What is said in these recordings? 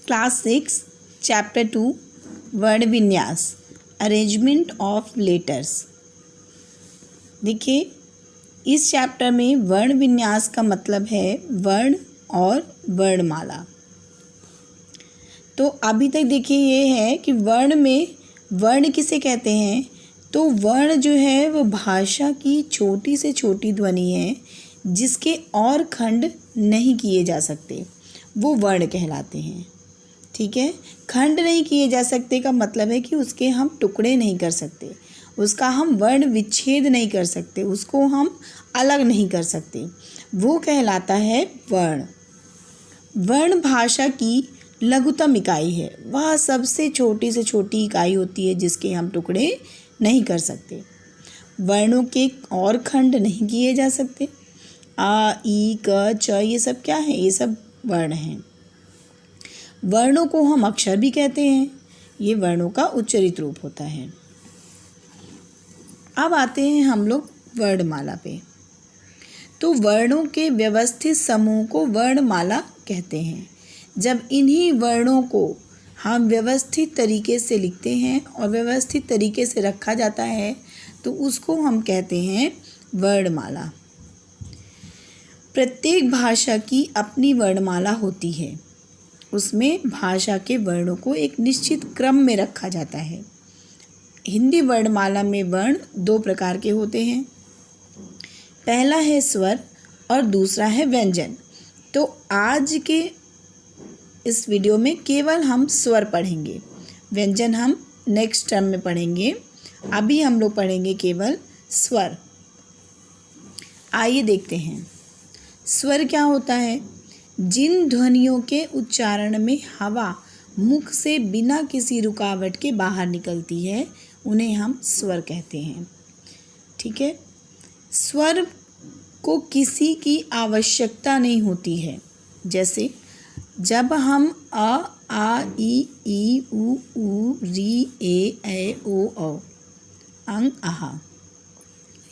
Class 6 chapter 2 वर्ण विन्यास arrangement of letters. देखिए इस चैप्टर में वर्ण विन्यास का मतलब है वर्ण और वर्णमाला। तो अभी तक देखिए ये है कि वर्ण में वर्ण किसे कहते हैं, तो वर्ण जो है वो भाषा की छोटी से छोटी ध्वनि है जिसके और खंड नहीं किए जा सकते, वो वर्ण कहलाते हैं। ठीक है, खंड नहीं किए जा सकते का मतलब है कि उसके हम टुकड़े नहीं कर सकते, उसका हम वर्ण विच्छेद नहीं कर सकते, उसको हम अलग नहीं कर सकते, वो कहलाता है वर्ण। वर्ण भाषा की लघुतम इकाई है, वह सबसे छोटी से छोटी इकाई होती है जिसके हम टुकड़े नहीं कर सकते। वर्णों के और खंड नहीं किए जा सकते। आ, ई, क, च ये सब क्या है, ये सब वर्ण हैं। वर्णों को हम अक्षर भी कहते हैं, ये वर्णों का उच्चरित रूप होता है। अब आते हैं हम लोग वर्णमाला पे। तो वर्णों के व्यवस्थित समूह को वर्णमाला कहते हैं। जब इन्हीं वर्णों को हम व्यवस्थित तरीके से लिखते हैं और व्यवस्थित तरीके से रखा जाता है तो उसको हम कहते हैं वर्णमाला। प्रत्येक भाषा की अपनी वर्णमाला होती है, उसमें भाषा के वर्णों को एक निश्चित क्रम में रखा जाता है। हिंदी वर्णमाला में वर्ण दो प्रकार के होते हैं, पहला है स्वर और दूसरा है व्यंजन। तो आज के इस वीडियो में केवल हम स्वर पढ़ेंगे, व्यंजन हम नेक्स्ट टर्म में पढ़ेंगे। अभी हम लोग पढ़ेंगे केवल स्वर। आइए देखते हैं स्वर क्या होता है। जिन ध्वनियों के उच्चारण में हवा मुख से बिना किसी रुकावट के बाहर निकलती है उन्हें हम स्वर कहते हैं। ठीक है, स्वर को किसी की आवश्यकता नहीं होती है। जैसे जब हम अ, आ, ई, उ, री, ए, ओ, औ, अंग, आहा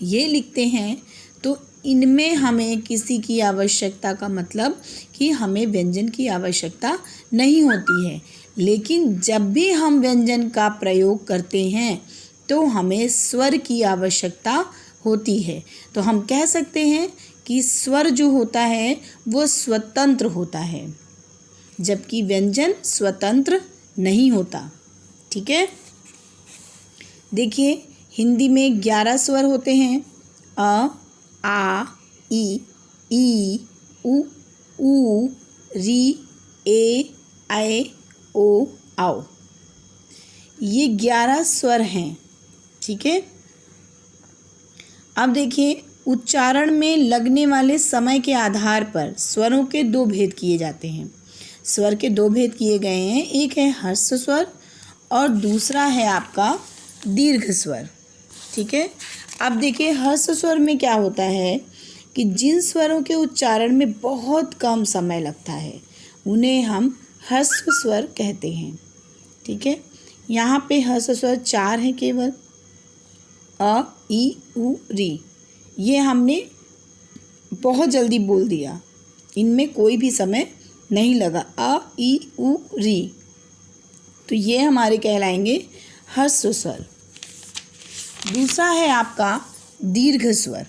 ये लिखते हैं तो इनमें हमें किसी की आवश्यकता का मतलब कि हमें व्यंजन की आवश्यकता नहीं होती है। लेकिन जब भी हम व्यंजन का प्रयोग करते हैं तो हमें स्वर की आवश्यकता होती है। तो हम कह सकते हैं कि स्वर जो होता है वो स्वतंत्र होता है, जबकि व्यंजन स्वतंत्र नहीं होता। ठीक है, देखिए हिंदी में 11 स्वर होते हैं। अ, आ, ई, उ, री, ए, ओ, औ ये 11 स्वर हैं। ठीक है, अब देखिए उच्चारण में लगने वाले समय के आधार पर स्वरों के दो भेद किए जाते हैं। स्वर के दो भेद किए गए हैं, एक है ह्रस्व स्वर और दूसरा है आपका दीर्घ स्वर। ठीक है, अब देखिए ह्रस्व स्वर में क्या होता है कि जिन स्वरों के उच्चारण में बहुत कम समय लगता है उन्हें हम ह्रस्व स्वर कहते हैं। ठीक है, यहाँ पे ह्रस्व स्वर 4 हैं केवल। अ, ई, उ, री ये हमने बहुत जल्दी बोल दिया, इनमें कोई भी समय नहीं लगा। अ, ई, उ, री तो ये हमारे कहलाएंगे ह्रस्व स्वर। दूसरा है आपका दीर्घ स्वर।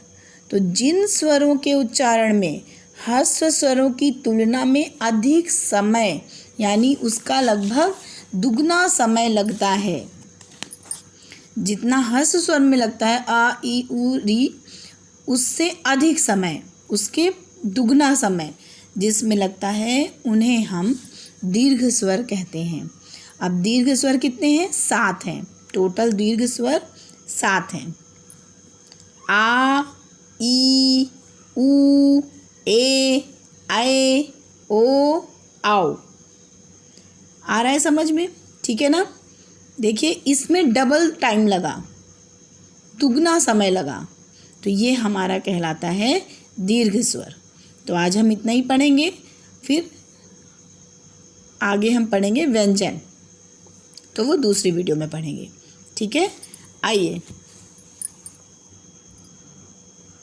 तो जिन स्वरों के उच्चारण में ह्रस्व स्वरों की तुलना में अधिक समय यानी उसका लगभग दुगना समय लगता है, जितना ह्रस्व स्वर में लगता है आ, ई, उ, री उससे अधिक समय, उसके दुगना समय जिसमें लगता है उन्हें हम दीर्घ स्वर कहते हैं। अब दीर्घ स्वर कितने हैं? 7 हैं। टोटल दीर्घ स्वर 7 हैं। आ, ई, उ, ए, ओ, औ आ रहा है समझ में? ठीक है ना। देखिए इसमें डबल टाइम लगा, दुगना समय लगा, तो ये हमारा कहलाता है दीर्घ स्वर। तो आज हम इतना ही पढ़ेंगे, फिर आगे हम पढ़ेंगे व्यंजन, तो वो दूसरी वीडियो में पढ़ेंगे। ठीक है, आइए।